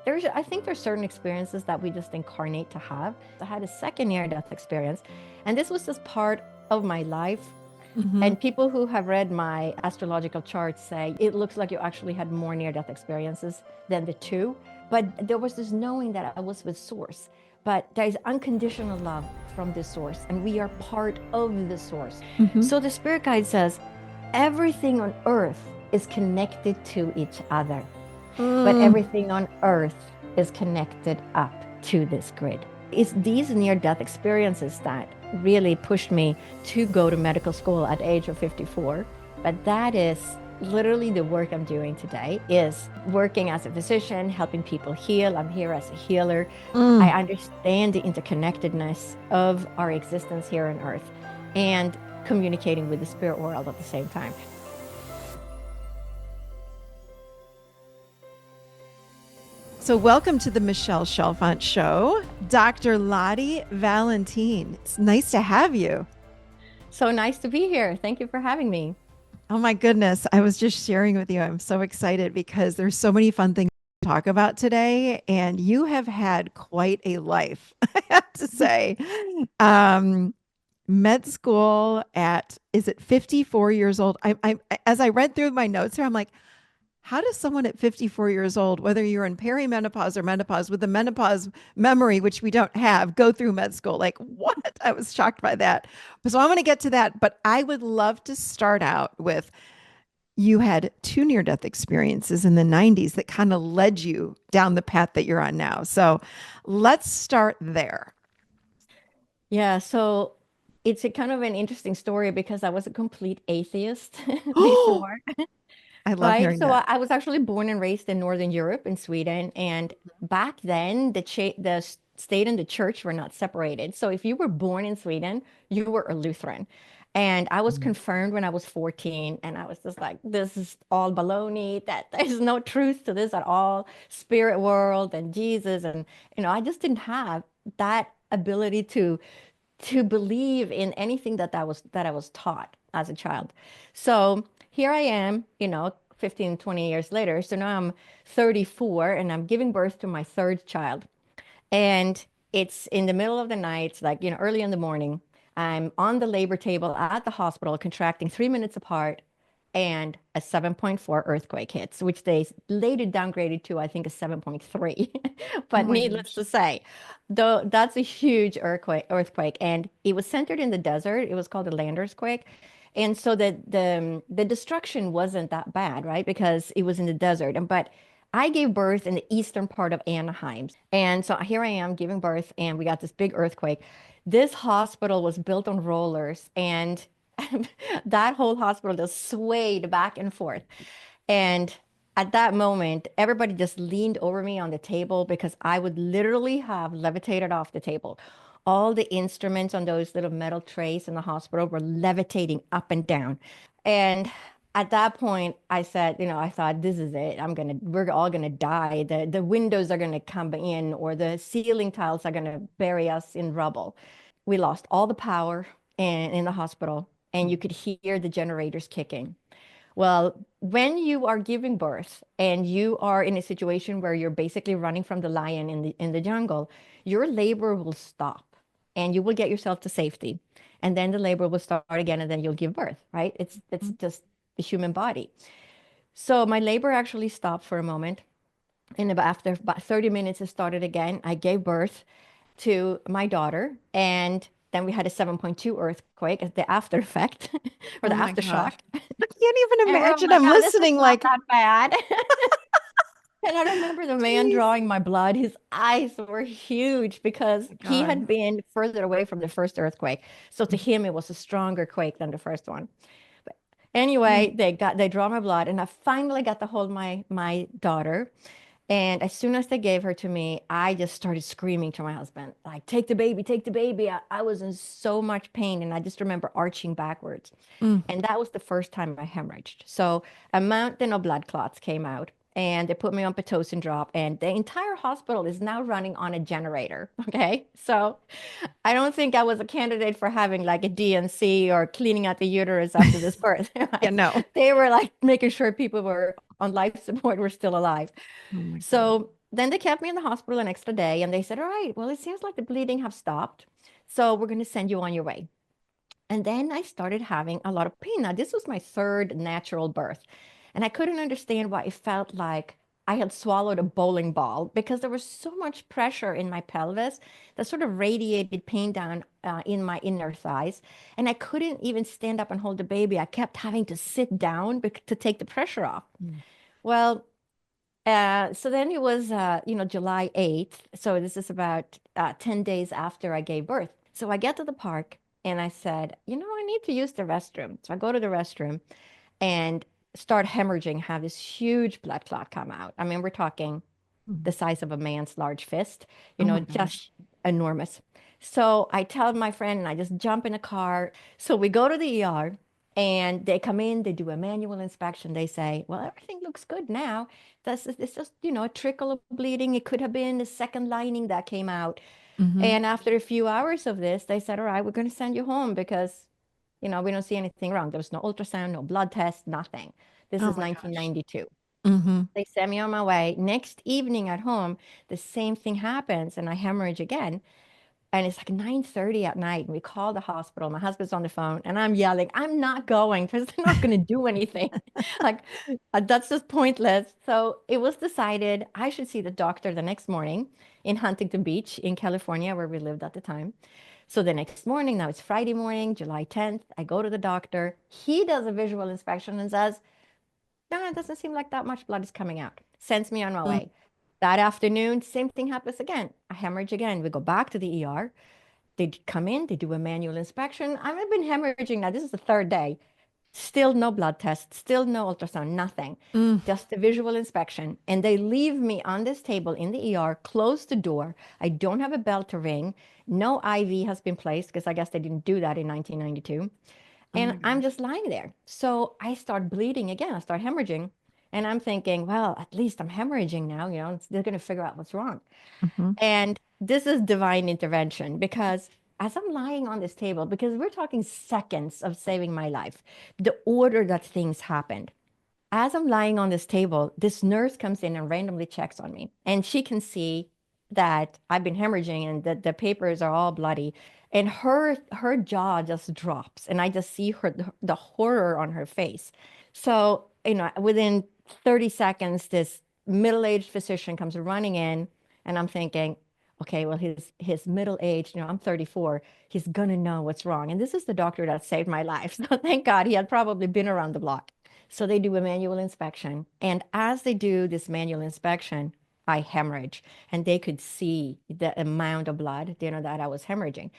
I think there's certain experiences that we just incarnate to have. I had a second near-death experience, and this was just part of my life. Hmm. And people who have read my astrological charts say it looks like you actually had more near-death experiences than the two. But there was this knowing that I was with Source. But there is unconditional love from the Source, and we are part of the Source. Hmm. So the Spirit Guide says everything on earth is connected to each other, but Mm. everything on earth is connected up to this grid. It's these near death experiences that really pushed me to go to medical school at the age of 54. But that is literally the work I'm doing today is working as a physician, helping people heal. I'm here as a healer. I Mm. understand the interconnectedness of our existence here on earth and communicating with the spirit world at the same time. So, welcome to the Michelle Chalfant Show, Dr. Lotte Valentin. It's nice to have you. So nice to be here. Thank you for having me. Oh my goodness, I was just sharing with you. I'm so excited because there's so many fun things to talk about today, and you have had quite a life, I have to say. Um, Med school at is it 54 years old? I as I read through my notes here, I'm like, how does someone at 54 years old, whether you're in perimenopause or menopause, with the menopause memory, which we don't have, go through med school? Like, what? I was shocked by that. So I'm going to get to that. But I would love to start out with you had two near death experiences in the 90s that kind of led you down the path that you're on now. So let's start there. Yeah, so it's a kind of an interesting story because I was a complete atheist before, I love right? hearing So that. I was actually born and raised in Northern Europe in Sweden, and back then the state and the church were not separated. So if you were born in Sweden, you were a Lutheran. And I was Mm. confirmed when I was 14, and I was just like, this is all baloney, that there's no truth to this at all. Spirit world and Jesus, and I just didn't have that ability to believe in anything that I was taught as a child. So here I am, 15, 20 years later. So now I'm 34 and I'm giving birth to my third child. And it's in the middle of the night, like, early in the morning. I'm on the labor table at the hospital, contracting 3 minutes apart, and a 7.4 earthquake hits, which they later downgraded to, I think, a 7.3. Oh But my needless gosh. to say, though that's a huge earthquake, and it was centered in the desert. It was called the Landersquake. And so the destruction wasn't that bad, right? Because it was in the desert. But I gave birth in the eastern part of Anaheim. And so here I am giving birth, and we got this big earthquake. This hospital was built on rollers, and that whole hospital just swayed back and forth. And at that moment, everybody just leaned over me on the table because I would literally have levitated off the table. All the instruments on those little metal trays in the hospital were levitating up and down. And at that point, I said, I thought, this is it. We're all gonna die. The windows are gonna come in, or the ceiling tiles are gonna bury us in rubble. We lost all the power in the hospital, and you could hear the generators kicking. Well, when you are giving birth and you are in a situation where you're basically running from the lion in the jungle, your labor will stop and you will get yourself to safety. And then the labor will start again and then you'll give birth, right? It's Mhm. just the human body. So my labor actually stopped for a moment. And after about 30 minutes, it started again. I gave birth to my daughter, and then we had a 7.2 earthquake as the after effect or Oh the my aftershock. gosh. I can't even And we're all imagine. like, I'm oh, this is listening not like, that bad. And I remember the man geez. drawing my blood. His eyes were huge Oh because my he God. had been further away from the first earthquake. So to Mhm. him, it was a stronger quake than the first one. But Mm. anyway, they draw my blood, and I finally got to hold my daughter. And as soon as they gave her to me, I just started screaming to my husband, like, take the baby, take the baby. I was in so much pain. And I just remember arching backwards. Mm. And that was the first time I hemorrhaged. So a mountain of blood clots came out, and they put me on Pitocin drop, and the entire hospital is now running on a generator. Okay. So I don't think I was a candidate for having like a DNC or cleaning out the uterus after this birth. Yeah, Right? no. They were like making sure people were on life support were still alive. Oh my So God. then they kept me in the hospital an extra day and they said, all right, well, it seems like the bleeding have stopped. So we're going to send you on your way. And then I started having a lot of pain. Now, this was my third natural birth. And I couldn't understand why it felt like I had swallowed a bowling ball because there was so much pressure in my pelvis that sort of radiated pain down in my inner thighs. And I couldn't even stand up and hold the baby. I kept having to sit down to take the pressure off. Mm. Well, so then it was, July 8th. So this is about 10 days after I gave birth. So I get to the park and I said, I need to use the restroom. So I go to the restroom and start hemorrhaging, have this huge blood clot come out. I mean, we're talking the Mm. size of a man's large fist, Oh my gosh. just enormous. So I tell my friend and I just jump in a car. So we go to the ER and they come in, they do a manual inspection. They say, well, everything looks good now. It's just, a trickle of bleeding. It could have been a second lining that came out. Hmm. And after a few hours of this, they said, all right, we're going to send you home because, we don't see anything wrong. There was no ultrasound, no blood test, nothing. This Oh is my gosh. 1992. Hmm. They send me on my way. Next evening at home, the same thing happens and I hemorrhage again. And it's like 9:30 at night. And we call the hospital. My husband's on the phone and I'm yelling, I'm not going because they're not going to do anything. Like, that's just pointless. So it was decided I should see the doctor the next morning in Huntington Beach in California, where we lived at the time. So the next morning, now it's Friday morning, July 10th, I go to the doctor. He does a visual inspection and says, no, it doesn't seem like that much blood is coming out. Sends me on my way. That afternoon, same thing happens again. I hemorrhage again. We go back to the ER. They come in, they do a manual inspection. I've been hemorrhaging now. This is the third day. Still no blood test, still no ultrasound, nothing. Mm. Just a visual inspection. And they leave me on this table in the ER, close the door. I don't have a bell to ring. No IV has been placed because I guess they didn't do that in 1992. Oh And my I'm gosh. just lying there. So I start bleeding again. I start hemorrhaging. And I'm thinking, well, at least I'm hemorrhaging now. They're going to figure out what's wrong. Hmm. And this is divine intervention because as I'm lying on this table, because we're talking seconds of saving my life, the order that things happened. As I'm lying on this table, this nurse comes in and randomly checks on me. And she can see that I've been hemorrhaging and that the papers are all bloody. And her jaw just drops. And I just see the horror on her face. So, within 30 seconds, this middle-aged physician comes running in, and I'm thinking, okay, well, his middle age, I'm 34, he's gonna know what's wrong. And this is the doctor that saved my life. So thank God he had probably been around the block. So they do a manual inspection. And as they do this manual inspection, I hemorrhage. And they could see the amount of blood, that I was hemorrhaging.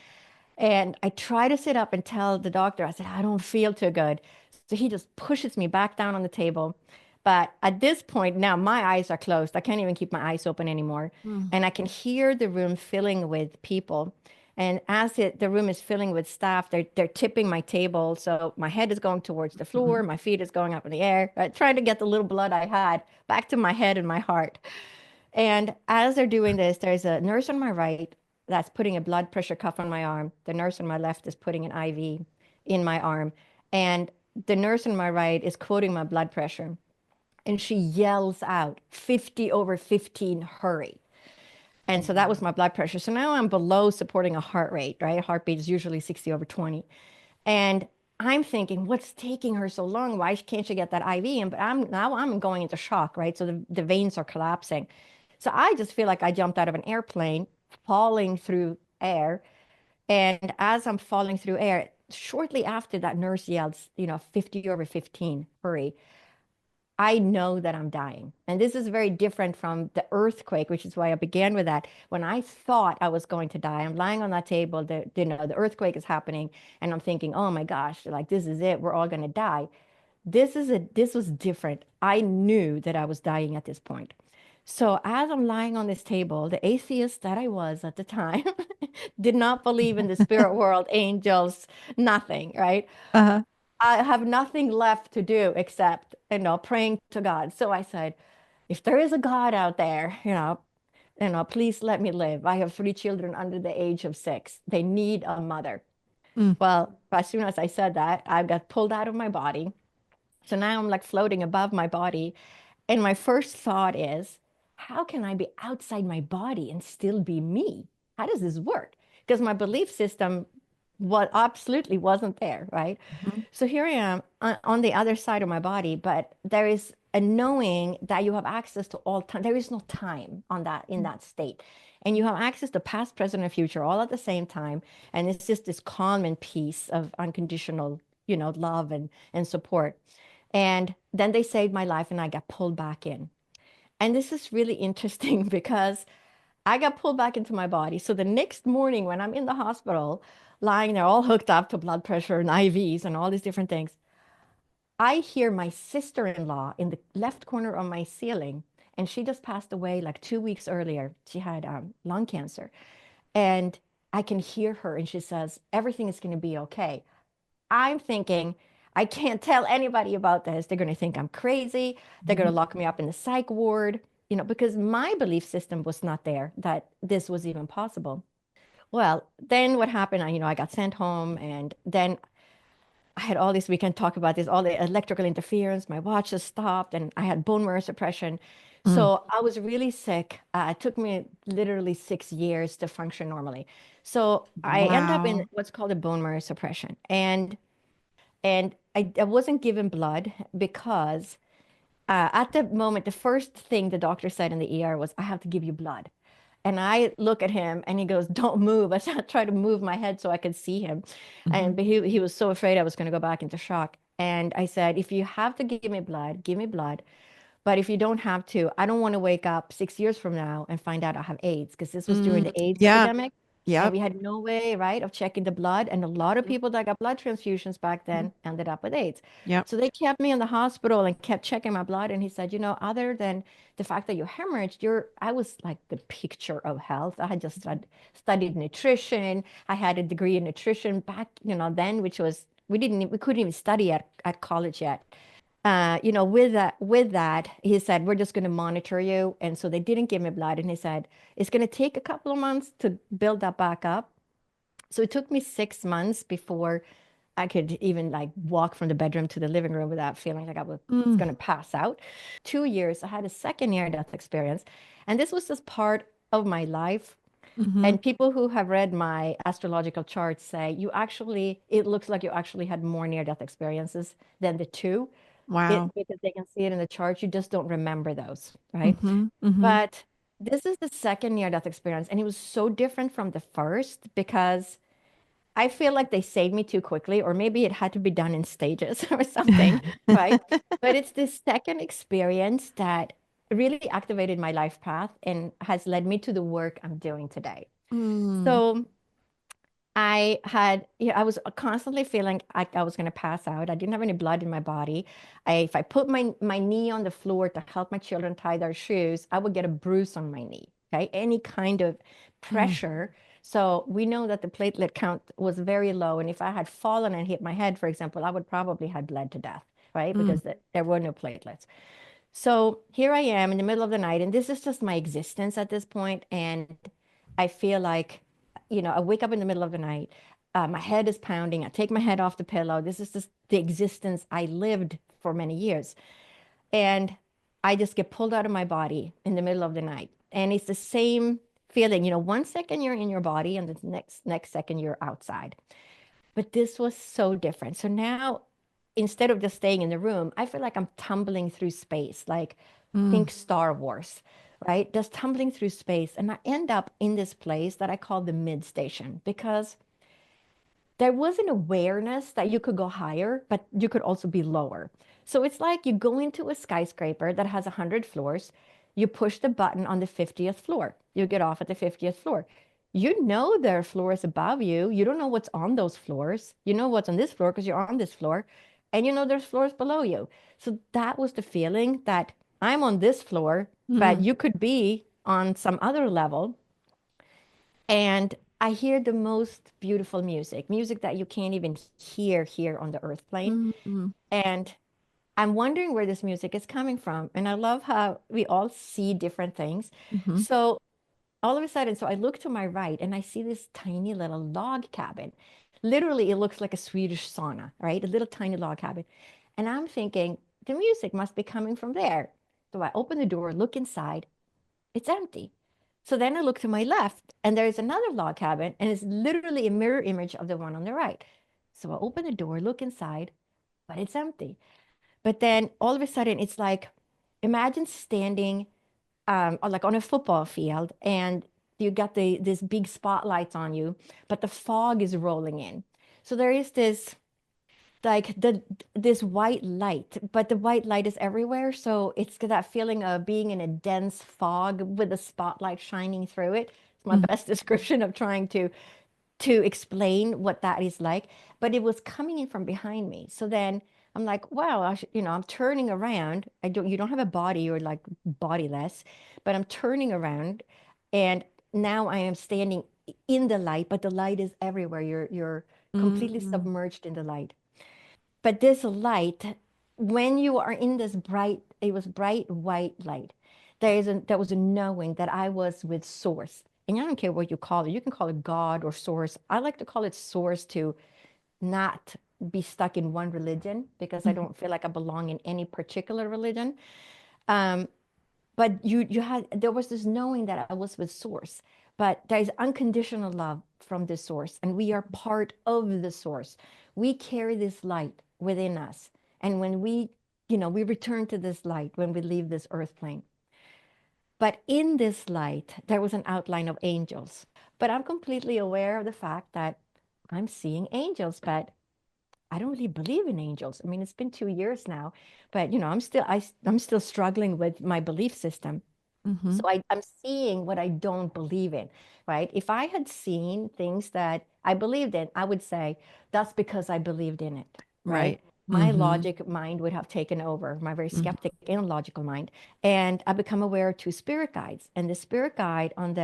And I try to sit up and tell the doctor, I said, I don't feel too good. So he just pushes me back down on the table. But at this point, now my eyes are closed. I can't even keep my eyes open anymore. Mm. And I can hear the room filling with people. And as the room is filling with staff, they're tipping my table. So my head is going towards the floor, Mm. my feet is going up in the air, trying to get the little blood I had back to my head and my heart. And as they're doing this, there's a nurse on my right that's putting a blood pressure cuff on my arm. The nurse on my left is putting an IV in my arm. And the nurse on my right is quoting my blood pressure. And she yells out, 50 over 15, hurry. And so that was Wow. my blood pressure. So now I'm below supporting a heart rate, right? A heartbeat is usually 60 over 20. And I'm thinking, what's taking her so long? Why can't she get that IV? And but I'm going into shock, right? So the veins are collapsing. So I just feel like I jumped out of an airplane, falling through air. And as I'm falling through air, shortly after that nurse yells, 50 over 15, hurry. I know that I'm dying. And this is very different from the earthquake, which is why I began with that. When I thought I was going to die, I'm lying on that table, the earthquake is happening, and I'm thinking, oh my gosh, like this is it, we're all going to die. This was different. I knew that I was dying at this point. So as I'm lying on this table, the atheist that I was at the time did not believe in the spirit world, angels, nothing, right? Uh-huh. I have nothing left to do except, praying to God. So I said, if there is a God out there, please let me live. I have three children under the age of 6. They need a mother. Mm. Well, as soon as I said that, I got pulled out of my body. So now I'm like floating above my body. And my first thought is, how can I be outside my body and still be me? How does this work? Because my belief system what absolutely wasn't there, right? Mhm. So here I am on the other side of my body, but there is a knowing that you have access to all time. There is no time on that in that state. And you have access to past, present, and future all at the same time. And it's just this calm and peace of unconditional, love and support. And then they saved my life and I got pulled back in. And this is really interesting because I got pulled back into my body. So the next morning when I'm in the hospital, lying there all hooked up to blood pressure and IVs and all these different things, I hear my sister-in-law in the left corner of my ceiling, and she just passed away like 2 weeks earlier. She had lung cancer. And I can hear her, and she says, everything is going to be okay. I'm thinking, I can't tell anybody about this. They're going to think I'm crazy. They're going to Mhm. lock me up in the psych ward, because my belief system was not there that this was even possible. Well, then what happened? I got sent home, and then I had all this, we can talk about this, all the electrical interference, my watch just stopped, and I had bone marrow suppression. Mm. So I was really sick. It took me literally 6 years to function normally. So I end up in Wow. what's called a bone marrow suppression. And I wasn't given blood because at the moment, the first thing the doctor said in the ER was, I have to give you blood. And I look at him and he goes, don't move. I try to move my head so I could see him. Mhm. But he was so afraid I was going to go back into shock. And I said, if you have to give me blood, give me blood. But if you don't have to, I don't want to wake up 6 years from now and find out I have AIDS because this was during Mm. the AIDS Yeah. epidemic. And Yep. we had no way, right, of checking the blood. And a lot of people that got blood transfusions back Mhm. then ended up with AIDS. Yep. So they kept me in the hospital and kept checking my blood. And he said, other than the fact that you hemorrhaged, I was like the picture of health. I had just studied nutrition. I had a degree in nutrition back, then, which was, we couldn't even study at college yet. With that, he said, we're just going to monitor you. And so they didn't give me blood. And he said, it's going to take a couple of months to build that back up. So it took me 6 months before I could even like walk from the bedroom to the living room without feeling like I was Mm. going to pass out. 2 years, I had a second near-death experience. And this was just part of my life. Mhm. And people who have read my astrological charts say it looks like you actually had more near-death experiences than the two Wow. it because they can see it in the chart. You just don't remember those, right? Mhm. Mhm. But this is the second near-death experience, and it was so different from the first because I feel like they saved me too quickly, or maybe it had to be done in stages or something, right? But it's this second experience that really activated my life path and has led me to the work I'm doing today. Mm. So I was constantly feeling like I was going to pass out. I didn't have any blood in my body. If I put my knee on the floor to help my children tie their shoes, I would get a bruise on my knee. Okay, any kind of Mm. pressure. So we know that the platelet count was very low, and if I had fallen and hit my head, for example, I would probably have bled to death, right? Mm. Because there were no platelets. So here I am in the middle of the night, and this is just my existence at this point. And I feel like, I wake up in the middle of the night, my head is pounding. I take my head off the pillow. This is just the existence I lived for many years. And I just get pulled out of my body in the middle of the night. And it's the same feeling, 1 second you're in your body, and the next second you're outside. But this was so different. So now, instead of just staying in the room, I feel like I'm tumbling through space, like Mm. think Star Wars, right? Just tumbling through space. And I end up in this place that I call the mid station because there was an awareness that you could go higher, but you could also be lower. So it's like you go into a skyscraper that has 100 floors, you push the button on the 50th floor, you get off at the 50th floor. You know there are floors above you. You don't know what's on those floors. You know what's on this floor because you're on this floor, and you know there's floors below you. So that was the feeling that I'm on this floor, but Mm. you could be on some other level. And I hear the most beautiful music that you can't even hear here on the earth plane. Mm. Mm. And I'm wondering where this music is coming from. And I love how we all see different things. Mhm. So all of a sudden, so I look to my right and I see this tiny little log cabin. Literally, it looks like a Swedish sauna, right? A little tiny log cabin. And I'm thinking, the music must be coming from there. So I open the door, look inside, It's empty. So then I look to my left, and there's another log cabin, and it's literally a mirror image of the one on the right. So I open the door, look inside, but it's empty. But then all of a sudden, it's like, imagine standing like on a football field, and you got this big spotlights on you, but the fog is rolling in. So there is this like this white light, but the white light is everywhere. So it's got that feeling of being in a dense fog with the spotlight shining through it. It's my Mhm. best description of trying to explain what that is like. But it was coming in from behind me. So then I'm like, wow, I'm turning around. You don't have a body, you're like bodiless, but I'm turning around, and now I am standing in the light, but the light is everywhere. You're completely Mm. submerged in the light. But this light, when you are in this bright, it was bright white light. There was a knowing that I was with source. And I don't care what you call it. You can call it God or source. I like to call it source to not be stuck in one religion because I Mhm. don't feel like I belong in any particular religion. Um, but you had there was this knowing that I was with source, but there is unconditional love from the source, and we are part of the source. We carry this light within us, and when we return to this light when we leave this earth plane. But in this light there was an outline of angels, but I'm completely aware of the fact that I'm seeing angels, but I don't really believe in angels. I mean, it's been 2 years now, but I'm still struggling with my belief system. So Mhm. I'm seeing what I don't believe in, right? If I had seen things that I believed in, I would say that's because I believed in it, right? Right. My Mhm. logic mind would have taken over, my very Mhm. skeptic and logical mind. And I become aware of two spirit guides. And the spirit guide on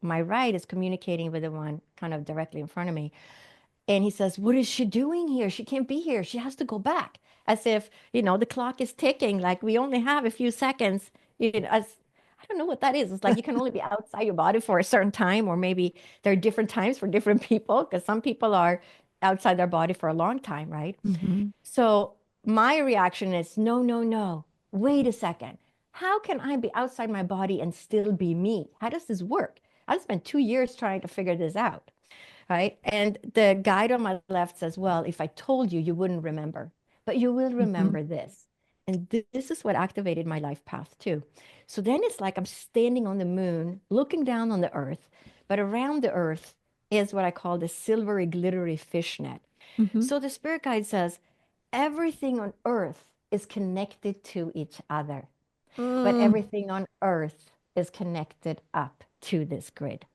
my right is communicating with the one kind of directly in front of me. And he says, what is she doing here? She can't be here. She has to go back. As if, the clock is ticking, like we only have a few seconds. As I don't know what that is. It's like you can only be outside your body for a certain time, or maybe there are different times for different people, because some people are outside their body for a long time, right? Mhm. So my reaction is, no, no, no. Wait a second. How can I be outside my body and still be me? How does this work? I spent 2 years trying to figure this out, right? And the guide on my left says, well, if I told you, you wouldn't remember, but you will Mhm. remember this. And this is what activated my life path too. So then it's like I'm standing on the moon, looking down on the earth, but around the earth is what I call the silvery, glittery fishnet. Mhm. So the spirit guide says, everything on earth is connected to each other, but Mm. everything on earth is connected up to this grid.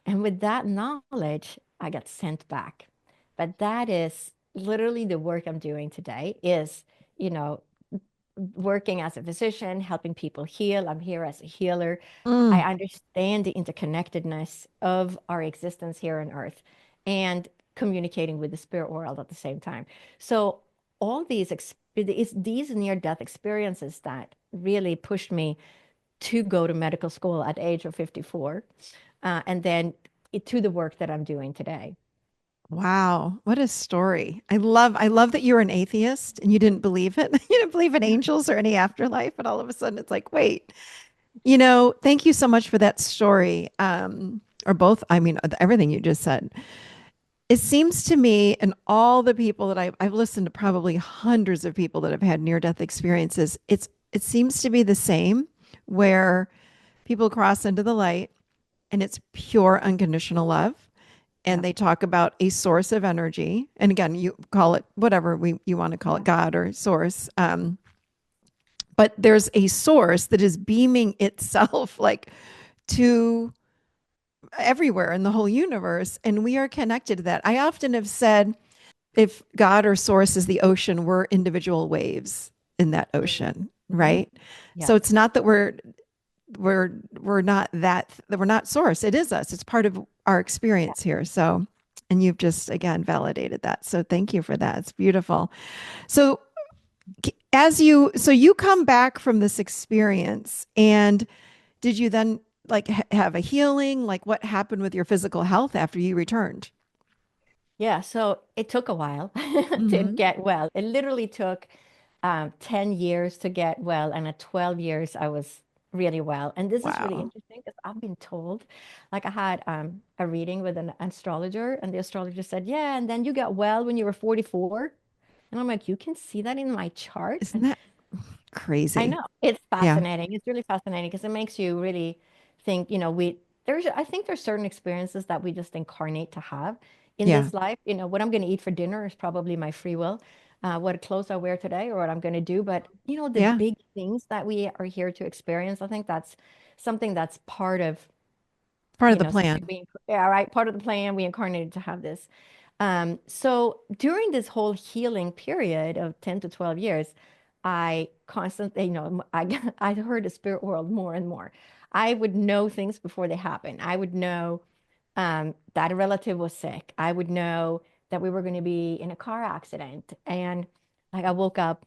And with that knowledge, I got sent back. But that is literally the work I'm doing today is, you know, working as a physician, helping people heal. I'm here as a healer. I Mm. understand the interconnectedness of our existence here on earth and communicating with the spirit world at the same time. So all it's these near-death experiences that really pushed me to go to medical school at the age of 54, and then to the work that I'm doing today. Wow, what a story. I love that you're an atheist and you didn't believe it. You didn't believe in angels or any afterlife, and all of a sudden it's like, wait. Thank you so much for that story. Or both, I mean, everything you just said. It seems to me, and all the people that I've listened to, probably hundreds of people that have had near-death experiences, it seems to be the same, where people cross into the light and it's pure unconditional love. And Yeah, they talk about a source of energy. And again, you call it whatever you want to call it, yeah, God or source. But there's a source that is beaming itself like to everywhere in the whole universe. And we are connected to that. I often have said, if God or source is the ocean, we're individual waves in that ocean, mm-hmm. right? So Yes, it's not that we're not that we're not source. It is us. It's part of our yeah, experience here. So, and you've just again validated that. So thank you for that. It's beautiful. So so you come back from this experience, and did you then like have a healing? Like what happened with your physical health after you returned? yeah. So it took a while to Mm-hmm. get well. It literally took 10 years to get well, and at 12 years, I was really well. And this is really Wow. interesting because I've been told, like I had a reading with an astrologer, and the astrologer said, yeah, and then you got well when you were 44. And I'm like, you can see that in my chart. Isn't And that I crazy? know it's Yeah. fascinating. It's really fascinating because it makes you really think, I think there's certain experiences that we just incarnate to have in Yeah. this life. What I'm going to eat for dinner is probably my free will, what clothes I wear today or what I'm going to do. But, the Yeah. big things that we are here to experience, I think that's something that's part of Part of the something plan. yeah, right, part of the plan. We incarnated to have this. So during this whole healing period of 10 to 12 years, I constantly, I heard the spirit world more and more. I would know things before they happen. I would know that a relative was sick. I would know that we were going to be in a car accident. And like I woke up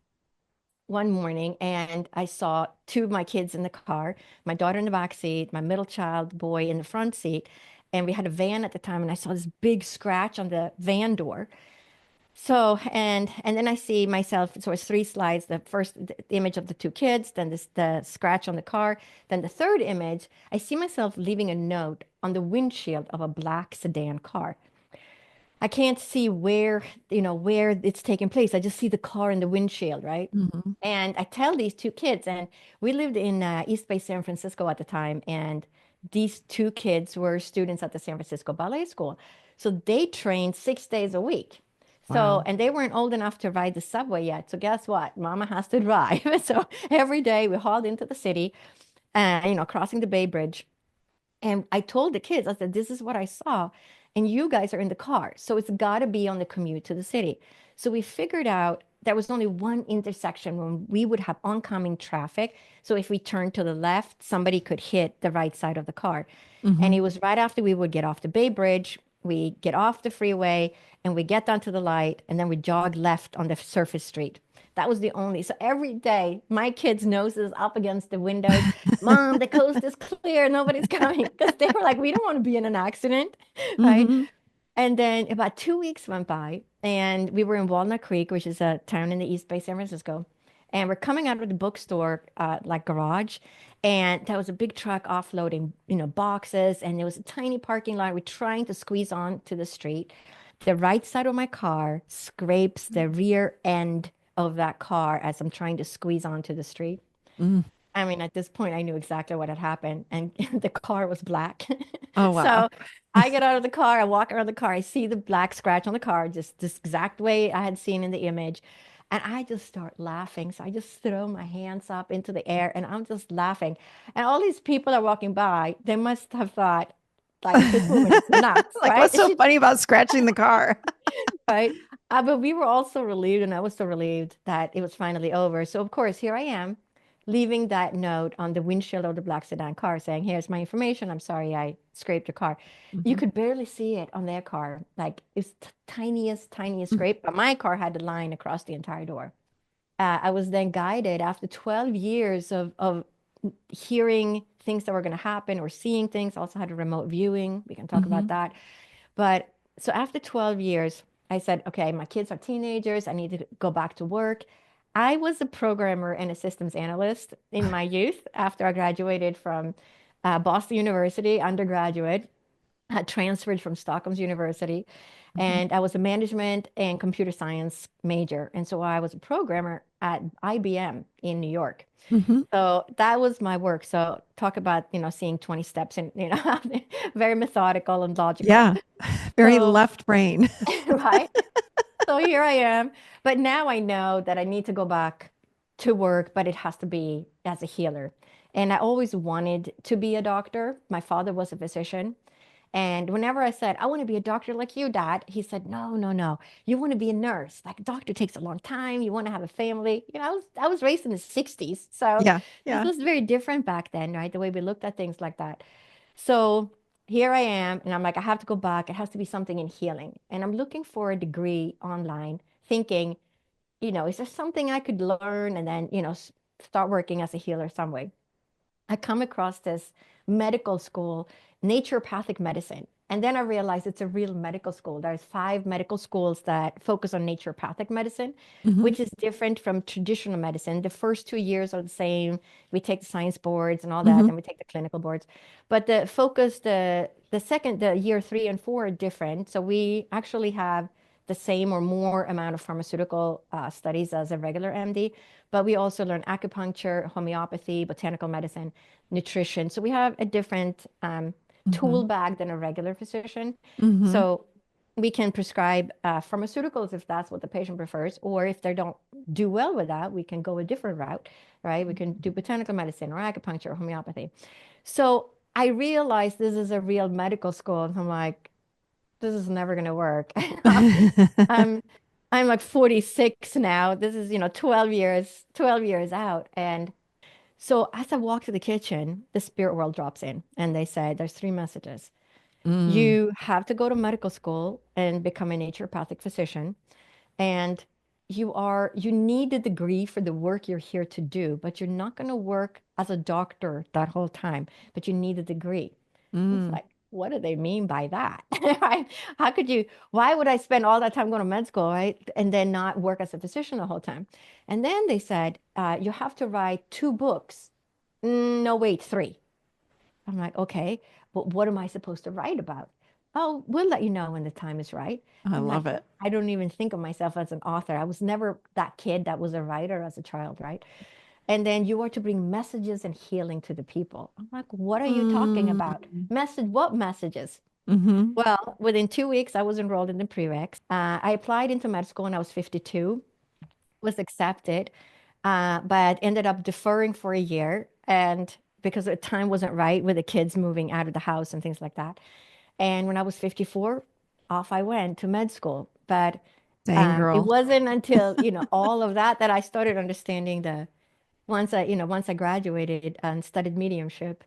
one morning and I saw two of my kids in the car, my daughter in the back seat, my middle child boy in the front seat. And we had a van at the time, and I saw this big scratch on the van door. So, and then I see myself, so it's three slides. The first the image of the two kids, then the scratch on the car, then the third image, I see myself leaving a note on the windshield of a black sedan car. I can't see where it's taking place. I just see the car in the windshield, right? Hmm. And I tell these two kids, and we lived in East Bay, San Francisco at the time, and these two kids were students at the San Francisco Ballet School. So they trained 6 days a week. So, Wow. and they weren't old enough to ride the subway yet. So guess what? Mama has to drive. So every day we hauled into the city, crossing the Bay Bridge. And I told the kids, I said, this is what I saw. And you guys are in the car. So it's got to be on the commute to the city. So we figured out there was only one intersection when we would have oncoming traffic. So if we turned to the left, somebody could hit the right side of the car. And Hmm. it was right after we would get off the Bay Bridge. We get off the freeway and we get down to the light, and then we jog left on the surface street. That was the only. So every day, my kids' noses up against the windows. Mom, the coast is clear. Nobody's coming. Because they were like, we don't want to be in an accident, right? Hmm. And then about 2 weeks went by, and we were in Walnut Creek, which is a town in the East Bay, San Francisco. And we're coming out of the bookstore, like garage, and there was a big truck offloading, boxes, and there was a tiny parking lot. We're trying to squeeze on to the street. The right side of my car scrapes the rear end of that car as I'm trying to squeeze onto the street. Mm. I mean, at this point, I knew exactly what had happened, and the car was black. Oh, wow. So I get out of the car, I walk around the car, I see the black scratch on the car, just this exact way I had seen in the image. And I just start laughing. So I just throw my hands up into the air and I'm just laughing. And all these people are walking by, they must have thought, like, this woman is nuts, Like, right? what's so funny about scratching the car? Right. But we were all so relieved, and I was so relieved that it was finally over. So, of course, here I am, leaving that note on the windshield of the black sedan car saying, here's my information. I'm sorry I scraped your car. You Hmm. could barely see it on their car. Like, it's tiniest, tiniest scrape, but my car had a line across the entire door. I was then guided after 12 years of hearing things that were going to happen or seeing things. Also had a remote viewing. We can talk about Hmm. that. But so after 12 years, I said, okay, my kids are teenagers. I need to go back to work. I was a programmer and a systems analyst in my youth after I graduated from Boston University, undergraduate, had transferred from Stockholm's University, Hmm. and I was a management and computer science major. And so I was a programmer at IBM in New York. Hmm. So that was my work. So talk about, seeing 20 steps and, very methodical and logical. Yeah. Very So, left brain. right. So here I am. But now I know that I need to go back to work, but it has to be as a healer. And I always wanted to be a doctor. My father was a physician. And whenever I said, I want to be a doctor like you, Dad, he said, no, no, no. You want to be a nurse. Like a doctor takes a long time. You want to have a family. I was raised in the 60s. So Yeah. this Yeah. was very different back then, right? The way we looked at things like that. So here I am, and I'm like, I have to go back. It has to be something in healing. And I'm looking for a degree online, thinking, is there something I could learn and then, start working as a healer some way? I come across this medical school, naturopathic medicine. And then I realized it's a real medical school. There's 5 medical schools that focus on naturopathic medicine, Hmm. which is different from traditional medicine. The first 2 years are the same. We take the science boards and all that, Hmm. then we take the clinical boards. But the focus, the second, the year 3 and 4 are different. So we actually have the same or more amount of pharmaceutical studies as a regular MD, but we also learn acupuncture, homeopathy, botanical medicine, nutrition. So we have a different tool Hmm. bag than a regular physician. Hmm. So we can prescribe pharmaceuticals if that's what the patient prefers, or if they don't do well with that, we can go a different route, right? We can do botanical medicine or acupuncture or homeopathy. So I realized this is a real medical school, and I'm like, this is never going to work. I'm I'm like 46 now. This is, 12 years out. And so as I walk to the kitchen, the spirit world drops in and they say there's 3 messages. Mm. You have to go to medical school and become a naturopathic physician. And you need a degree for the work you're here to do, but you're not going to work as a doctor that whole time, but you need a degree. I was Mm. like, what do they mean by that? Right? How could you, why would I spend all that time going to med school, right? And then not work as a physician the whole time? And then they said, you have to write 2 books. No, wait, 3. I'm like, okay, but what am I supposed to write about? Oh, we'll let you know when the time is right. I I'm love like, it. I don't even think of myself as an author. I was never that kid that was a writer as a child, right? And then you are to bring messages and healing to the people. I'm like, what are you talking about? Mm. What messages? Hmm. Well, within 2 weeks, I was enrolled in the prereqs. I applied into med school when I was 52, was accepted, but ended up deferring for a year. And because the time wasn't right with the kids moving out of the house and things like that. And when I was 54, off I went to med school. But Dang it girl. wasn't until, all of that that I started understanding once I graduated and studied mediumship,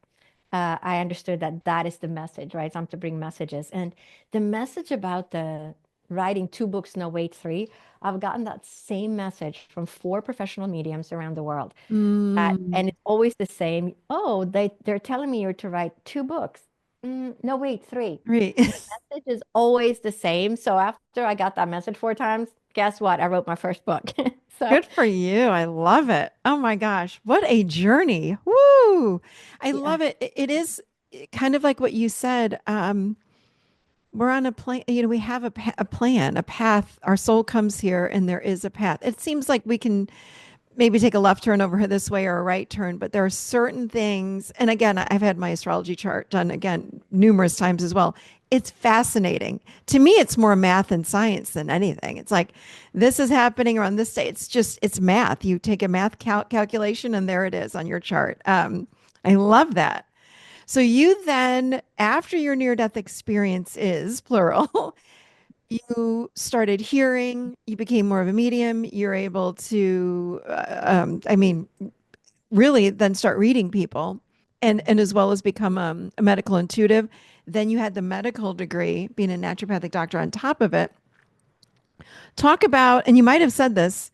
I understood that that is the message, right? So I'm to bring messages. And the message about the writing 2 books, no wait, 3, I've gotten that same message from 4 professional mediums around the world. Mm. And it's always the same. Oh, they're telling me you're to write 2 books. No, wait, 3. Great. And the message is always the same. So after I got that message 4 times, guess what? I wrote my first book. So Good for you. I love it. Oh my gosh. What a journey. Woo. I yeah. love it. It is kind of like what you said. We're on a plan, we have a plan, a path. Our soul comes here and there is a path. It seems like we can maybe take a left turn over here this way or a right turn, but there are certain things. And again, I've had my astrology chart done again numerous times as well. It's fascinating. To me, it's more math and science than anything. It's like this is happening around this day. It's math. You take a math calculation and there it is on your chart. I love that. So you then, after your near death experience is plural, you started hearing, you became more of a medium, you're able to, really then start reading people and as well as become a medical intuitive. Then you had the medical degree, being a naturopathic doctor on top of it. Talk about, and you might have said this,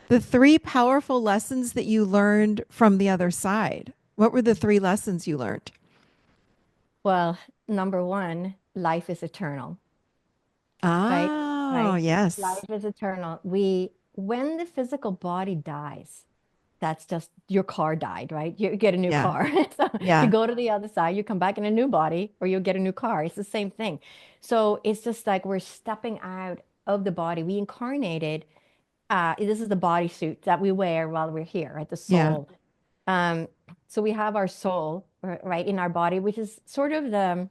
the 3 powerful lessons that you learned from the other side. What were the 3 lessons you learned? Well, number one, life is eternal, right? Oh, Right? yes. Life is eternal. When the physical body dies, that's just your car died, right? You get a new Yeah. car. So you Yeah. go to the other side, you come back in a new body, or you'll get a new car. It's the same thing. So it's just like we're stepping out of the body. We incarnated. This is the bodysuit that we wear while we're here, right? The Yeah. soul. Um, so we have our soul, right, in our body, which is sort of I'm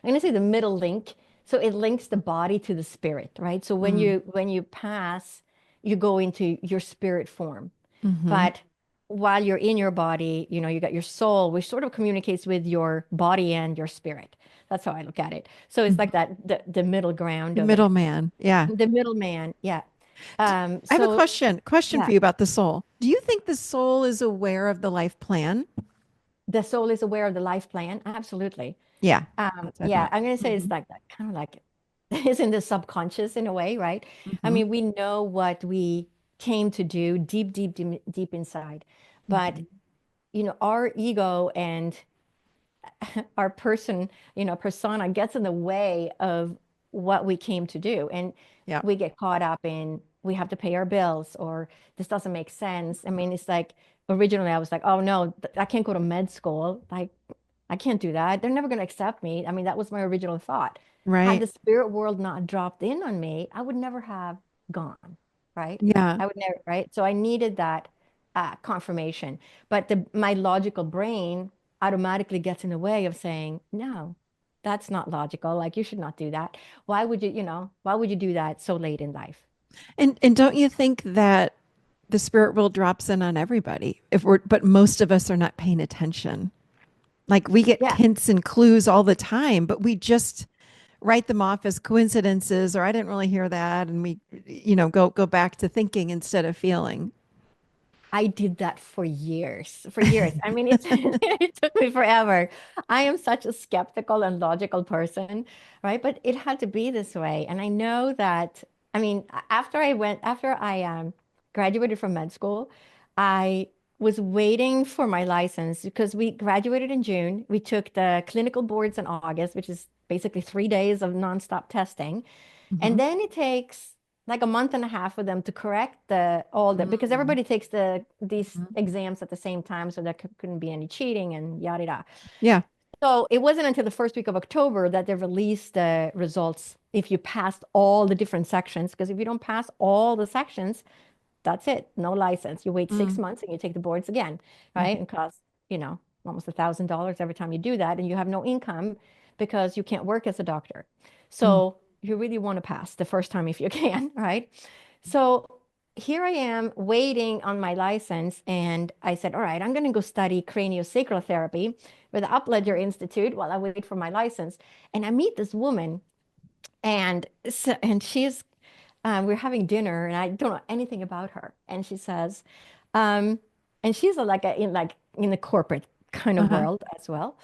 gonna say the middle link. So it links the body to the spirit, right? So when Mm. you pass, you go into your spirit form. Hmm. But while you're in your body, you got your soul, which sort of communicates with your body and your spirit. That's how I look at it. So it's like that the middle ground The of it. middleman. Yeah. The middleman, yeah. I have a So question for yeah, you about the soul. Do you think the soul is aware of the life plan? the soul is aware of the life plan. Absolutely. Yeah. That's what I Yeah, thought. I'm gonna say Hmm. it's like that, kind of like it's in the subconscious in a way, right? I Hmm. mean, we know what we came to do deep, deep, deep, deep inside, but Hmm. our ego and our persona gets in the way of what we came to do. And Yeah. we get caught up in we have to pay our bills or this doesn't make sense. I mean, it's like originally I was like, oh no, I can't go to med school. Like, I can't do that. They're never going to accept me. I mean, that was my original thought. Had Right. the spirit world not dropped in on me, I would never have gone, right? Yeah. I would never, right? So I needed that confirmation. But my logical brain automatically gets in the way of saying, no, that's not logical. Like, you should not do that. Why would why would you do that so late in life? And don't you think that the spirit world drops in on everybody if we're but most of us are not paying attention. Like we get Yeah. hints and clues all the time, but we just write them off as coincidences or I didn't really hear that and we go back to thinking instead of feeling. I did that for years, for years. I mean, it took me forever. I am such a skeptical and logical person, right? But it had to be this way. And I know that, I mean, after I graduated from med school, I was waiting for my license because we graduated in June. We took the clinical boards in August, which is basically 3 days of nonstop testing. And Hmm. then it takes like a month and a half for them to correct all the because Mm. everybody takes these exams at the same time, so there couldn't be any cheating and yada yada. Yeah. So it wasn't until the first week of October that they released the results if you passed all the different sections. Because if you don't pass all the sections, that's it. No license. You wait six Mm. months and you take the boards again, Mhm. right? And cost, almost $1,000 every time you do that. And you have no income because you can't work as a doctor. Mm. So you really want to pass the first time if you can, right? So here I am waiting on my license. And I said, all right, I'm going to go study craniosacral therapy with the Upledger Institute while I wait for my license. And I meet this woman and she's we're having dinner and I don't know anything about her. And she says, um, and she's like in the corporate kind of Uh-huh. world as well.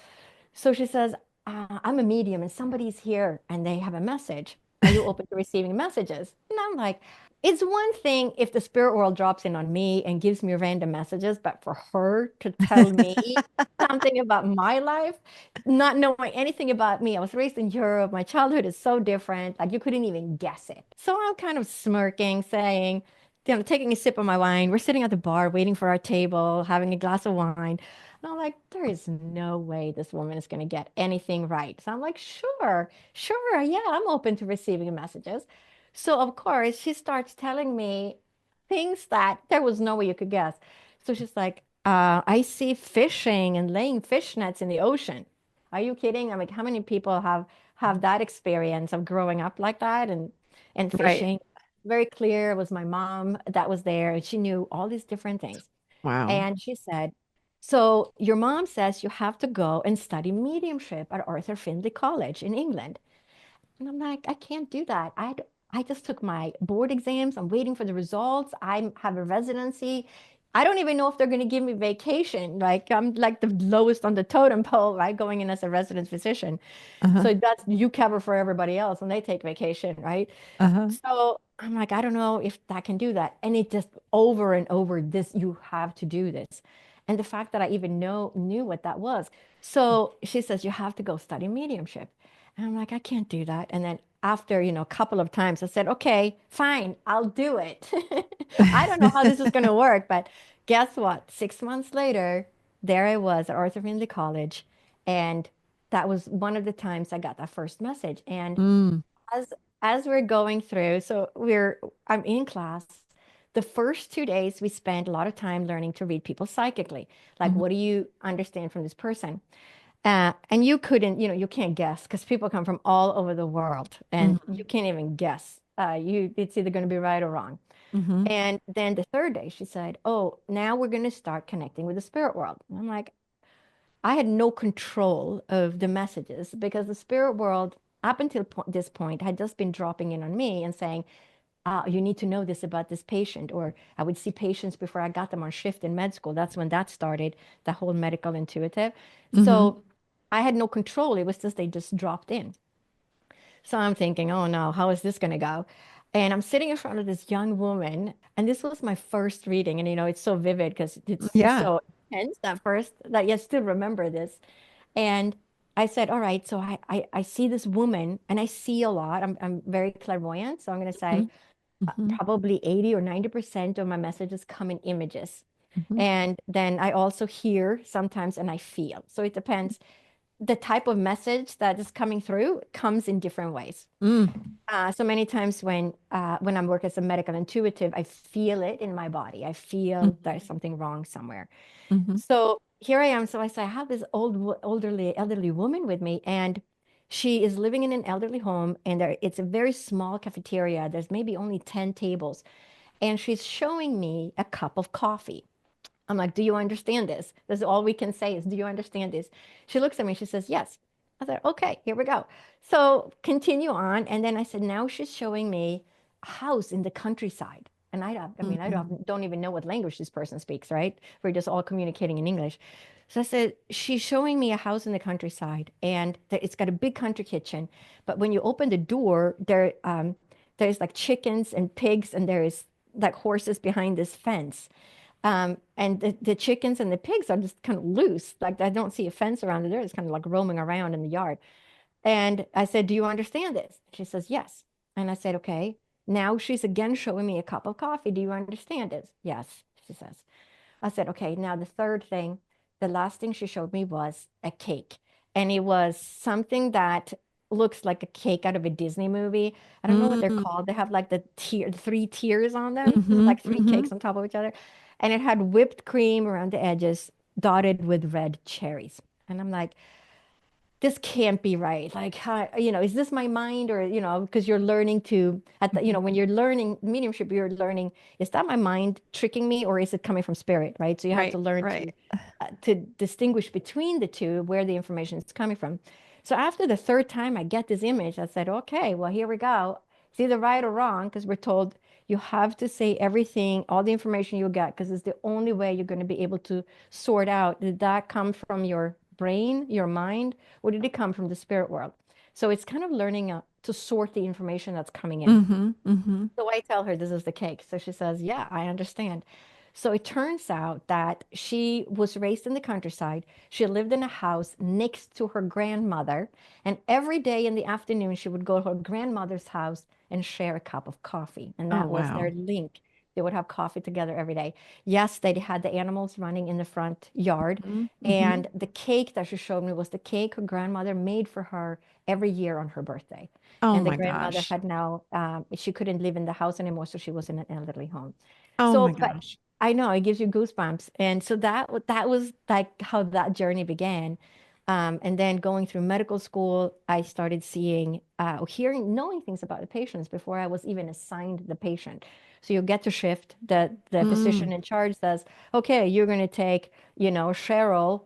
So she says, I'm a medium and somebody's here and they have a message. Are you open to receiving messages? And I'm like, it's one thing if the spirit world drops in on me and gives me random messages, but for her to tell me something about my life, not knowing anything about me. I was raised in Europe. My childhood is so different. Like you couldn't even guess it. So I'm kind of smirking, saying, taking a sip of my wine. We're sitting at the bar waiting for our table, having a glass of wine. And I'm like, there is no way this woman is going to get anything right. So I'm like, sure, sure. Yeah, I'm open to receiving messages. So, of course, she starts telling me things that there was no way you could guess. So she's like, I see fishing and laying fish nets in the ocean. Are you kidding? I'm like, how many people have that experience of growing up like that and Right. fishing? Very clear. It was my mom that was there, and she knew all these different things. Wow. And she said, so your mom says you have to go and study mediumship at Arthur Findlay College in England. And I'm like, I can't do that. I just took my board exams. I'm waiting for the results. I have a residency. I don't even know if they're going to give me vacation. Like I'm like the lowest on the totem pole, right? Going in as a resident physician. Uh-huh. So that's you cover for everybody else and they take vacation, right? Uh-huh. So I'm like, I don't know if that can do that. And it just over and over, this, you have to do this. And the fact that I even knew what that was. So she says, you have to go study mediumship. And I'm like, I can't do that. And then after, a couple of times, I said, okay, fine, I'll do it. I don't know how this is going to work, but guess what? 6 months later, there I was at Arthur Findlay College. And that was one of the times I got that first message. And Mm. as as we're going through, so I'm in class. The first 2 days we spent a lot of time learning to read people psychically. Like, Mhm. what do you understand from this person? And you can't guess because people come from all over the world and you Mhm. can't even guess. It's either going to be right or wrong. Mhm. And then the third day she said, oh, now we're going to start connecting with the spirit world. And I'm like, I had no control of the messages because the spirit world, up until this point, had just been dropping in on me and saying, you need to know this about this patient. Or I would see patients before I got them on shift in med school. That's when that started, the whole medical intuitive. Mhm. So I had no control. It was just they just dropped in. So I'm thinking, oh no, how is this going to go? And I'm sitting in front of this young woman, and this was my first reading. And it's so vivid because it's Yeah. so intense at first that you still remember this. And I said, all right, so I see this woman and I see a lot. I'm very clairvoyant. So I'm going to say Mhm. Mhm. probably 80 or 90% of my messages come in images. Mhm. And then I also hear sometimes and I feel. So it depends. The type of message that is coming through comes in different ways. Mm. So many times when I'm working as a medical intuitive, I feel it in my body. I feel there's Mhm. something wrong somewhere. Mhm. So here I am. So I say, I have this elderly woman with me, and she is living in an elderly home, and it's a very small cafeteria. There's maybe only 10 tables, and she's showing me a cup of coffee. I'm like, do you understand this? That's all we can say is, do you understand this? She looks at me, she says, yes. I said, okay, here we go. So continue on. And then I said, now she's showing me a house in the countryside. And I mean, I Mm. don't even know what language this person speaks, right? We're just all communicating in English. So I said, she's showing me a house in the countryside, and it's got a big country kitchen. But when you open the door, there's like chickens and pigs, and there is like horses behind this fence. And the chickens and the pigs are just kind of loose. Like I don't see a fence around it. They're just kind of like roaming around in the yard. And I said, do you understand this? She says, yes. And I said, okay. Now she's again showing me a cup of coffee. Do you understand this? Yes, she says. I said, okay, now the third thing, the last thing she showed me was a cake. And it was something that looks like a cake out of a Disney movie. I don't know what they're Mm. called. They have like the three tiers on them, Mhm. like three cakes Mhm. on top of each other. And it had whipped cream around the edges, dotted with red cherries. And I'm like, this can't be right. Like, how, is this my mind or, because you're learning to, Mhm. when you're learning mediumship, you're learning, is that my mind tricking me or is it coming from spirit, right? So you have to Right. learn Right. to distinguish between the two, where the information is coming from. So after the third time I get this image, I said, okay, well, here we go. It's either right or wrong because we're told you have to say everything, all the information you get, because it's the only way you're going to be able to sort out, did that come from your brain, your mind, or did it come from the spirit world? So it's kind of learning to sort the information that's coming in. Mhm. Mhm. So I tell her this is the cake. So she says, yeah, I understand. So it turns out that she was raised in the countryside. She lived in a house next to her grandmother. And every day in the afternoon, she would go to her grandmother's house and share a cup of coffee. And Oh, that was their wow. link. They would have coffee together every day. Yes, they had the animals running in the front yard. Mhm. Mhm. And the cake that she showed me was the cake her grandmother made for her every year on her birthday. Oh And the my grandmother gosh. had now, she couldn't live in the house anymore, so she was in an elderly home. Oh So, my but gosh. I know it gives you goosebumps. And so that was like how that journey began. And then going through medical school, I started seeing, hearing, knowing things about the patients before I was even assigned the patient. So you get to shift. The Mm. physician in charge says, okay, you're going to take, Cheryl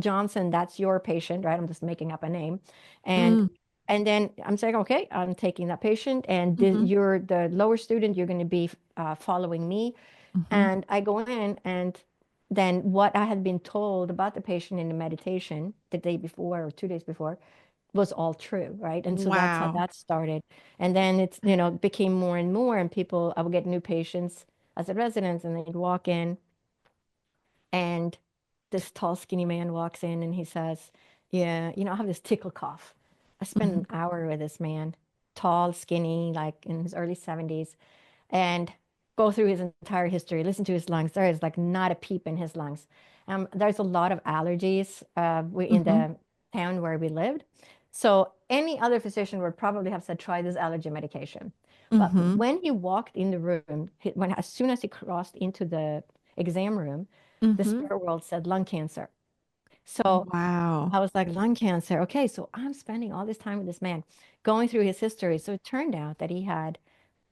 Johnson, that's your patient, right? I'm just making up a name. And Mm. and then I'm saying, okay, I'm taking that patient, and Mhm. you're the lower student. You're going to be following me. Mhm. And I go in, and then what I had been told about the patient in the meditation the day before or 2 days before was all true, right? And so that's how Wow. that started. And then it's, became more and more, and I would get new patients as a resident, and they'd walk in, and this tall, skinny man walks in and he says, yeah, I have this tickle cough. I spent Mhm. an hour with this man, tall, skinny, like in his early 70s, and go through his entire history, listen to his lungs. There is like not a peep in his lungs. There's a lot of allergies in Mhm. the town where we lived. So any other physician would probably have said, try this allergy medication. But Mhm. when he walked in the room, as soon as he crossed into the exam room, the Mhm. spirit world said lung cancer. So Wow. I was like, lung cancer. Okay, so I'm spending all this time with this man, going through his history. So it turned out that he had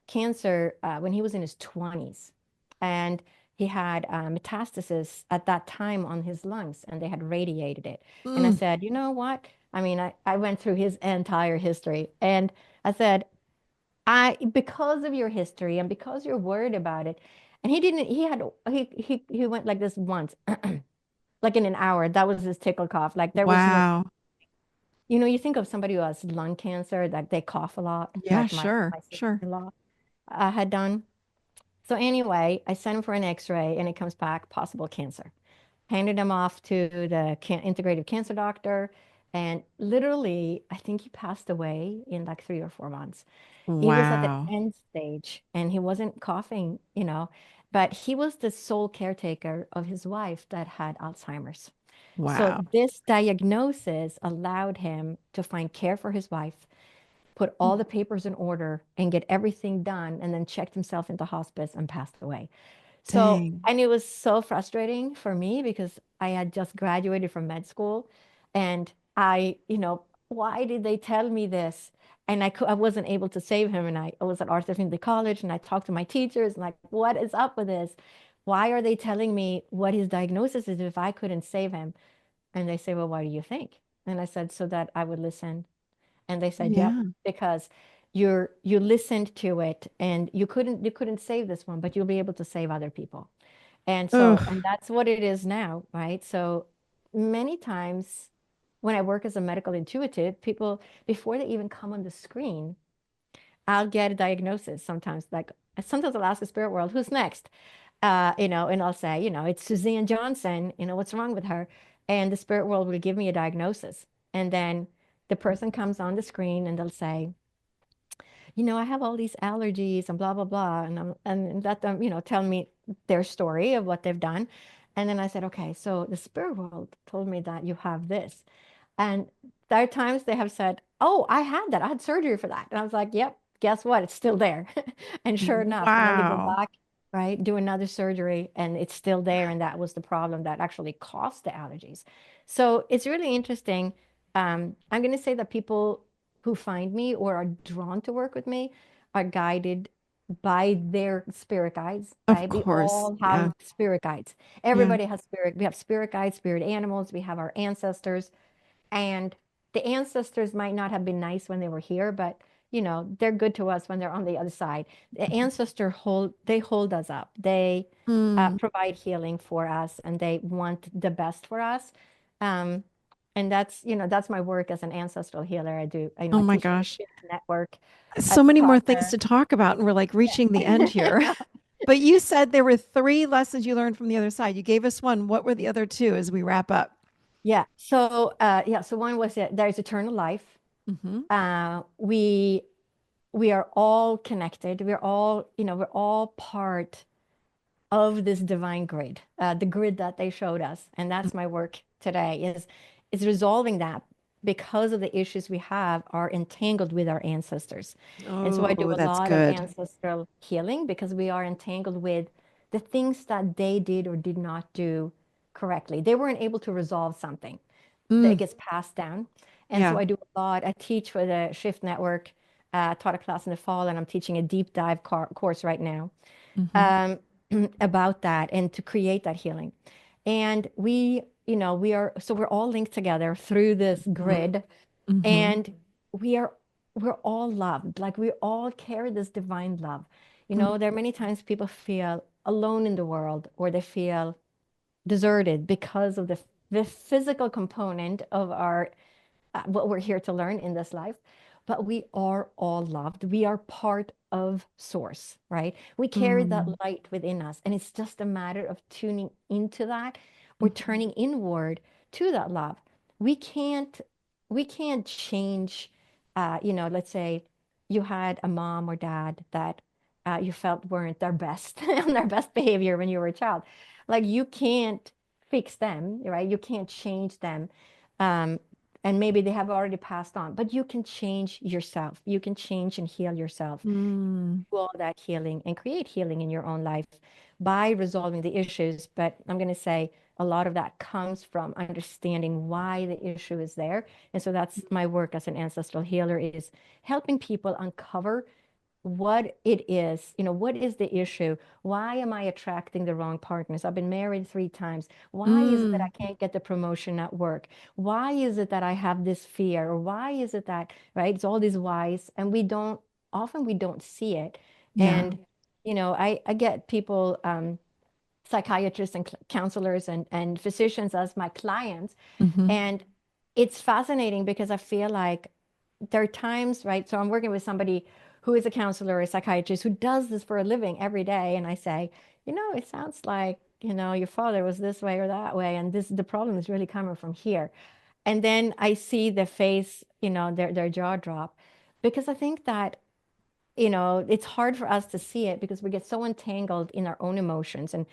cancer when he was in his 20s. And he had metastasis at that time on his lungs, and they had radiated it. And I Mm. said, you know what? I mean, I went through his entire history, and I said, because of your history and because you're worried about it, and he didn't, he went like this once, like in an hour. That was his tickle cough. Like there was no, Wow. you think of somebody who has lung cancer, that they cough a lot, Yeah, like sure. my Sure. sister-in-law had done. So anyway, I sent him for an X-ray and it comes back possible cancer. handed him off to the integrative cancer doctor. And literally, I think he passed away in like 3 or 4 months. He was at the Wow. end stage and he wasn't coughing, but he was the sole caretaker of his wife that had Alzheimer's. So Wow. this diagnosis allowed him to find care for his wife, put all the papers in order, and get everything done, and then checked himself into hospice and passed away. So, Dang. and it was so frustrating for me because I had just graduated from med school and why did they tell me this? And I wasn't able to save him. And I was at Arthur Findlay College and I talked to my teachers, like, what is up with this? Why are they telling me what his diagnosis is if I couldn't save him? And they say, well, why do you think? And I said, so that I would listen. And they said, yep, Yeah. because you listened to it and you couldn't save this one, but you'll be able to save other people. And so, Ugh. and that's what it is now, right? So many times when I work as a medical intuitive, people, before they even come on the screen, I'll get a diagnosis sometimes. Like sometimes I'll ask the spirit world, who's next? And I'll say, it's Suzanne Johnson, what's wrong with her? And the spirit world will give me a diagnosis. And then the person comes on the screen and they'll say, I have all these allergies and blah, blah, blah. And let them, tell me their story of what they've done. And then I said, okay, so the spirit world told me that you have this. And there are times they have said, oh, I had that. I had surgery for that. And I was like, yep, guess what? It's still there. And sure enough. And then they go Wow. back, right, do another surgery, and it's still there. And that was the problem that actually caused the allergies. So it's really interesting. I'm going to say that people who find me or are drawn to work with me are guided by their spirit guides, Of right? We course. all Yeah. have spirit guides. Yeah. Everybody has spirit. We have spirit guides, spirit animals. We have our ancestors. And the ancestors might not have been nice when they were here, but they're good to us when they're on the other side. The ancestor they hold us up. They Mm. provide healing for us, and they want the best for us. Um, and that's my work as an ancestral healer. I Oh my teach for the gosh. Shift Network. So I've many more taught things to talk about, and we're like yeah. reaching the end here. But you said there were three lessons you learned from the other side. You gave us one. What were the other two as we wrap up? Yeah. So so one was that there's eternal life. Hmm. We are all connected. We're all part of this divine grid, the grid that they showed us. And that's my work today is resolving that because of the issues we have are entangled with our ancestors. And so I do Oh, a that's lot of good. ancestral healing because we are entangled with the things that they did or did not do correctly. They weren't able to resolve something that Mm. gets passed down. And so Yeah. I do a lot. I teach for the Shift Network, taught a class in the fall, and I'm teaching a deep dive course right now Hmm. um, about that and to create that healing. And we're all linked together through this grid, Hmm. and we are we're all loved. Like we all carry this divine love. There are many times people feel alone in the world or they feel deserted because of the physical component of our what we're here to learn in this life. But we are all loved. We are part of source, right? We carry that Mm. light within us. And it's just a matter of tuning into that or Mhm. turning inward to that love. We can't we can't change let's say you had a mom or dad that you felt weren't their best on their best behavior when you were a child. Like you can't fix them, right? You can't change them. Um, and maybe they have already passed on, but you can change yourself. You can change and heal yourself, Mm. do all that healing and create healing in your own life by resolving the issues. But I'm going to say a lot of that comes from understanding why the issue is there. And so that's my work as an ancestral healer is helping people uncover what it is, what is the issue? Why am I attracting the wrong partners? I've been married 3 times. Why is it that I Mm. can't get the promotion at work? Why is it that I have this fear? Or why is it that, right? It's all these whys, and often we don't see it. Yeah. And, I get people, psychiatrists and counselors and physicians as my clients. Hmm. And it's fascinating because I feel like there are times, right? So I'm working with somebody who is a counselor or a psychiatrist who does this for a living every day. And I say, it sounds like your father was this way or that way, and the problem is really coming from here. And then I see the face, their jaw drop, because I think that it's hard for us to see it because we get so entangled in our own emotions and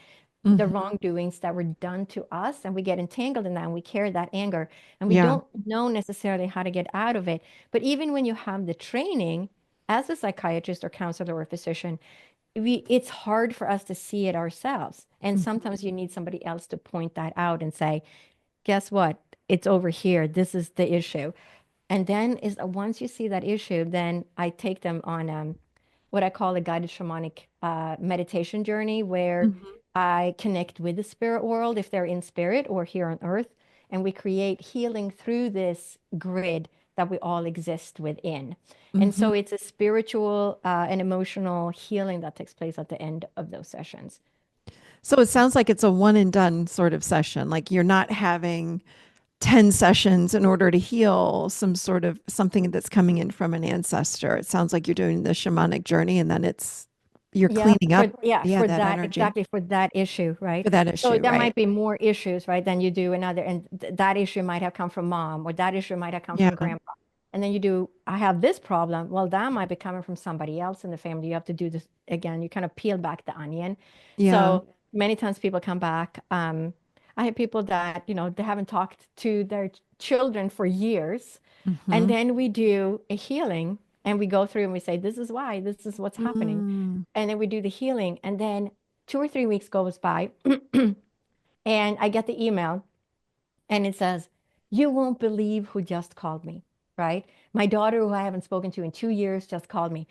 the Mhm. wrongdoings that were done to us, and we get entangled in that and we carry that anger and we Yeah. don't know necessarily how to get out of it. But even when you have the training as a psychiatrist or counselor or physician, it's hard for us to see it ourselves. And Mhm. sometimes you need somebody else to point that out and say, guess what? It's over here. This is the issue. And then is once you see that issue, then I take them on what I call a guided shamanic meditation journey where Mhm. I connect with the spirit world if they're in spirit or here on earth. And we create healing through this grid that we all exist within. And Mhm. so it's a spiritual and emotional healing that takes place at the end of those sessions. So it sounds like it's a one and done sort of session. Like you're not having 10 sessions in order to heal some sort of something that's coming in from an ancestor. It sounds like you're doing the shamanic journey and then you're Yeah, cleaning up, yeah, for that that energy exactly for that issue, right? for that So issue, there right? might be more issues, right, than you do another, and that issue might have come from mom, or that issue might have come Yeah. from grandpa. And then you do, I have this problem. Well, that might be coming from somebody else in the family. You have to do this again. You kind of peel back the onion. Yeah. So many times people come back. I have people that, they haven't talked to their children for years. And Hmm. then we do a healing and we go through and we say, this is why, this is what's happening, Mm. and then we do the healing. And then 2 or 3 weeks goes by, and I get the email, and it says, "You won't believe who just called me." Right? My daughter, who I haven't spoken to in 2 years, just called me,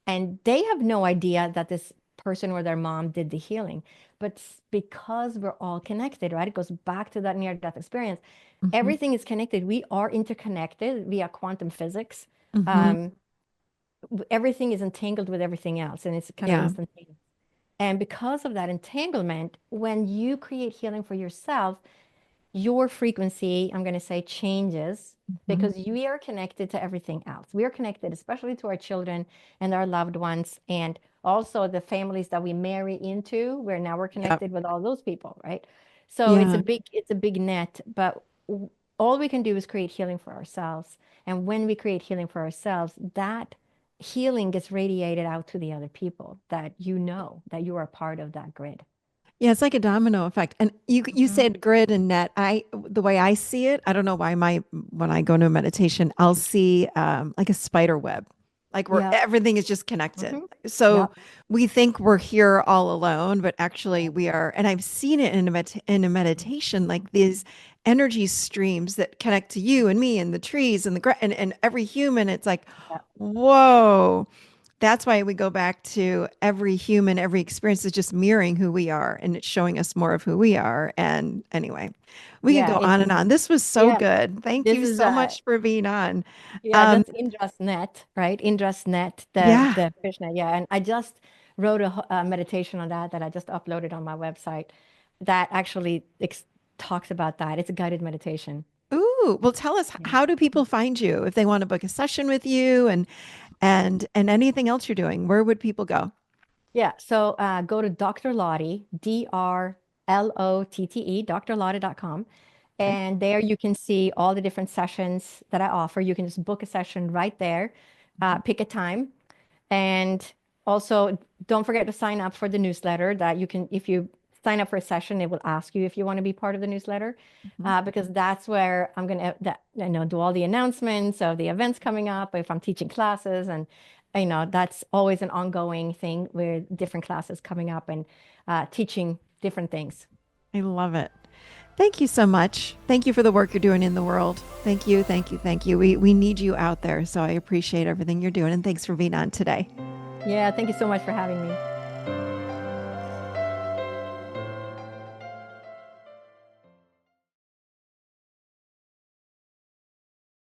and they have no idea that this person or their mom did the healing. But because we're all connected, right? It goes back to that near-death experience. Hmm. Everything is connected. We are interconnected via quantum physics. Hmm. Um, Everything is entangled with everything else, and it's kind of Yeah. instantaneous. And because of that entanglement, when you create healing for yourself, your frequency, I'm going to say, changes Hmm. because we are connected to everything else. We are connected, especially to our children and our loved ones, and also the families that we marry into, where now we're Yeah. connected with all those people, right? So Yeah. it's a big net, but all we can do is create healing for ourselves. And when we create healing for ourselves, that healing gets radiated out to the other people that that you are part of that grid. Yeah, it's like a domino effect. And you Mhm. said grid and net. The way I see it, I don't know why my when I go to a meditation, I'll see like a spider web, like where Yeah. everything is just connected. Hmm. So Yep. we think we're here all alone, but actually Yeah. we are. And I've seen it in in a meditation, like these energy streams that connect to you and me and the trees and and every human. It's like, Yeah. whoa. That's why we go back to every human, every experience is just mirroring who we are and it's showing us more of who we are. And anyway, we could Yeah. go on and on. This was so Yeah. good. Thank This you is so much for being on. yeah, Um, that's Indra's net, right? Indra's net, the yeah. fishnet. Yeah. And I just wrote a meditation on that I just uploaded on my website that actually talks about that. It's a guided meditation. Ooh, well, tell us Yeah. how do people find you if they want to book a session with you and anything else you're doing? Where would people go? Yeah. So go to Dr. Lotte, DRLOTTE, drlotte.com. Okay. And there you can see all the different sessions that I offer. You can just book a session right there, Mhm. pick a time. And also, don't forget to sign up for the newsletter that you can, if you sign up for a session, it will ask you if you want to be part of the newsletter, Mhm. because that's where I'm going to, do all the announcements of the events coming up, if I'm teaching classes. And, that's always an ongoing thing with different classes coming up and teaching different things. I love it. Thank you so much. Thank you for the work you're doing in the world. Thank you, thank you, thank you. We need you out there, so I appreciate everything you're doing, and thanks for being on today. Yeah. Thank you so much for having me.